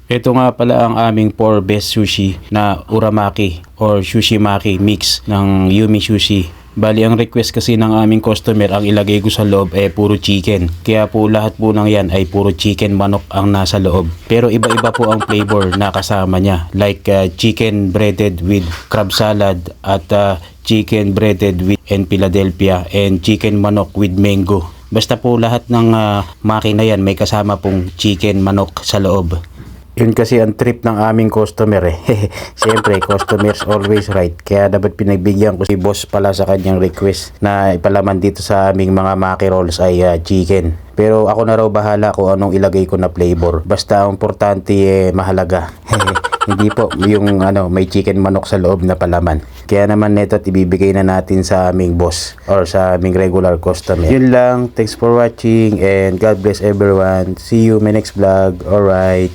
Ito nga pala ang aming 4 best sushi na uramaki or sushi maki mix ng Yumi Sushi. Bali ang request kasi ng aming customer, ang ilagay ko sa loob ay puro chicken. Kaya po lahat po ng yan ay puro chicken manok ang nasa loob. Pero iba-iba po ang flavor na kasama niya. Like chicken breaded with crab salad at chicken breaded with and Philadelphia and chicken manok with mango. Basta po lahat ng maki na yan may kasama pong chicken manok sa loob. Yun kasi ang trip ng aming customer eh. Siyempre, customers always right. Kaya dapat pinagbigyan ko si boss pala sa kanyang request na ipalaman dito sa aming mga maki rolls ay chicken. Pero ako na raw bahala kung anong ilagay ko na flavor. Basta ang importante mahalaga. Hindi po yung may chicken manok sa loob na palaman. Kaya naman neto ibibigay na natin sa aming boss or sa aming regular customer. Yun lang. Thanks for watching and God bless everyone. See you in my next vlog. Alright.